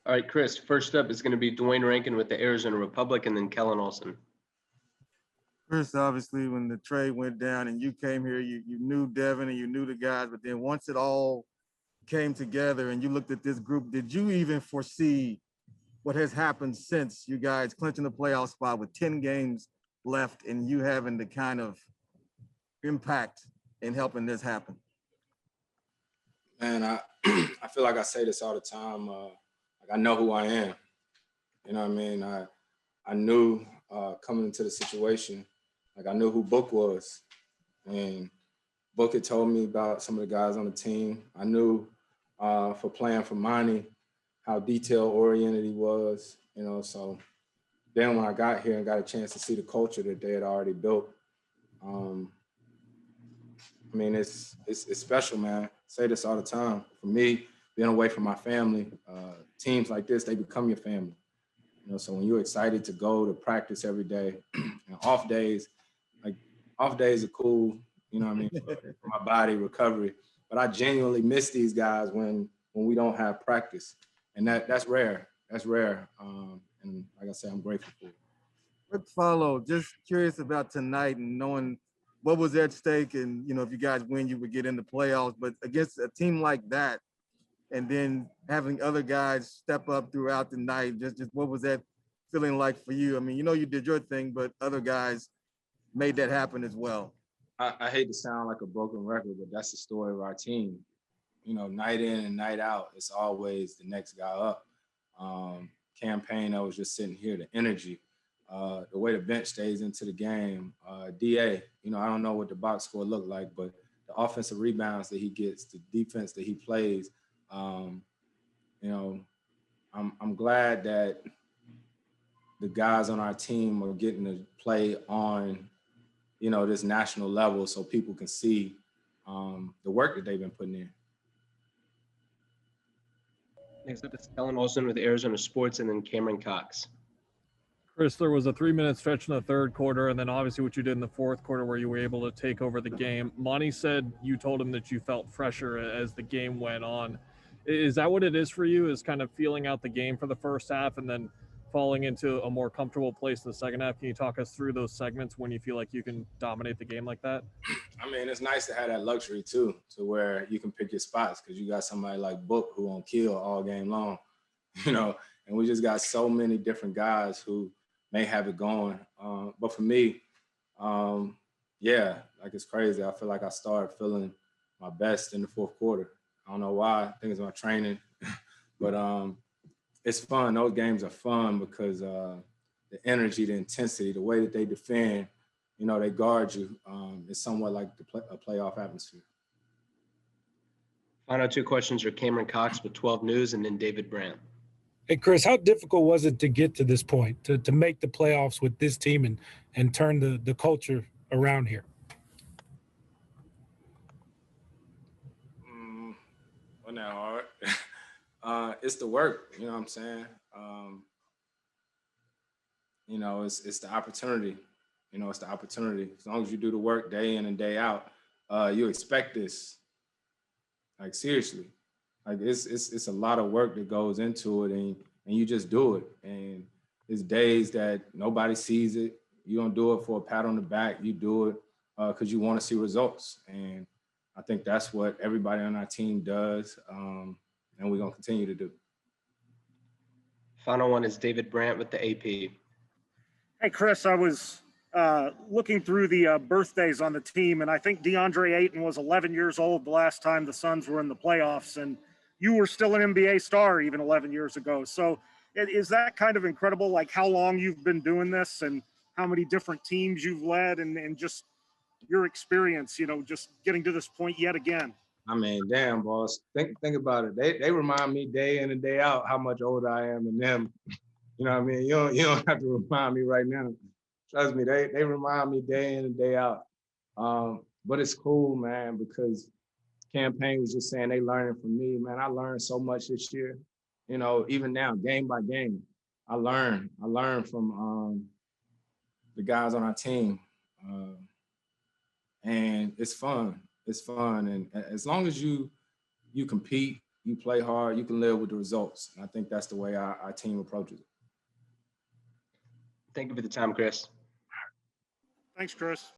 All right, Chris, first up is going to be Dwayne Rankin with the Arizona Republic, and then Kellen Olson. Chris, obviously, when the trade went down and you came here, you knew Devin and you knew the guys, but then once it all came together and you looked at this group, did you even foresee what has happened since you guys clinching the playoff spot with 10 games left and you having the kind of impact in helping this happen? Man, I feel like I say this all the time. Like I know who I am. You know what I mean? I knew coming into the situation, like I knew who Book was. And Book had told me about some of the guys on the team. I knew for playing for Monty, how detail-oriented he was, you know. So then when I got here and got a chance to see the culture that they had already built, I mean, it's special, man. I say this all the time. For me, being away from my family, teams like this, they become your family. You know, so when you're excited to go to practice every day, and off days are cool, you know what I mean, for my body recovery. But I genuinely miss these guys when we don't have practice. And that's rare. That's rare. And like I said, I'm grateful for it. Quick follow, just curious about tonight and knowing what was at stake, and you know, if you guys win, you would get in the playoffs. But against a team like that, and then having other guys step up throughout the night, just what was that feeling like for you? I mean, you know, you did your thing, but other guys made that happen as well. I hate to sound like a broken record, but that's the story of our team. You know, night in and night out, it's always the next guy up. Campaign that was just sitting here, the energy. The way the bench stays into the game, DA, you know, I don't know what the box score looked like, but the offensive rebounds that he gets, the defense that he plays, you know, I'm glad that the guys on our team are getting to play on, you know, this national level so people can see the work that they've been putting in. Next up is Kellen Olson with Arizona Sports, and then Cameron Cox. Chris, there was a 3-minute stretch in the third quarter, and then obviously what you did in the fourth quarter where you were able to take over the game. Monty said you told him that you felt fresher as the game went on. Is that what it is for you, is kind of feeling out the game for the first half and then falling into a more comfortable place in the second half? Can you talk us through those segments when you feel like you can dominate the game like that? I mean, it's nice to have that luxury, too, to where you can pick your spots because you got somebody like Book who won't kill all game long, you know, and we just got so many different guys who may have it going. But for me, yeah, like it's crazy. I feel like I started feeling my best in the fourth quarter. I don't know why. I think it's my training. But it's fun. Those games are fun because the energy, the intensity, the way that they defend, you know, they guard you. It's somewhat like a playoff atmosphere. Final two questions are Cameron Cox with 12 News, and then David Brandt. Hey, Chris, how difficult was it to get to this point, to make the playoffs with this team and turn the culture around here? Wasn't that hard? It's the work, you know what I'm saying? You know, it's the opportunity. You know, it's the opportunity. As long as you do the work day in and day out, you expect this. Like, seriously. Like, it's a lot of work that goes into it, and you just do it. And it's days that nobody sees it. You don't do it for a pat on the back. You do it because you want to see results. And I think that's what everybody on our team does, and we're going to continue to do. Final one is David Brandt with the AP. Hey, Chris, I was looking through the birthdays on the team, and I think DeAndre Ayton was 11 years old the last time the Suns were in the playoffs, and you were still an NBA star even 11 years ago. So is that kind of incredible, like how long you've been doing this and how many different teams you've led and just your experience, you know, just getting to this point yet again? I mean, damn, boss. Think about it. They remind me day in and day out how much older I am than them. You know what I mean? You don't have to remind me right now. Trust me, they remind me day in and day out. But it's cool, man, because Campaign was just saying they learning from me, man. I learned so much this year. You know, even now, game by game, I learn from the guys on our team. And it's fun. It's fun. And as long as you compete, you play hard, you can live with the results. And I think that's the way our team approaches it. Thank you for the time, Chris. Thanks, Chris.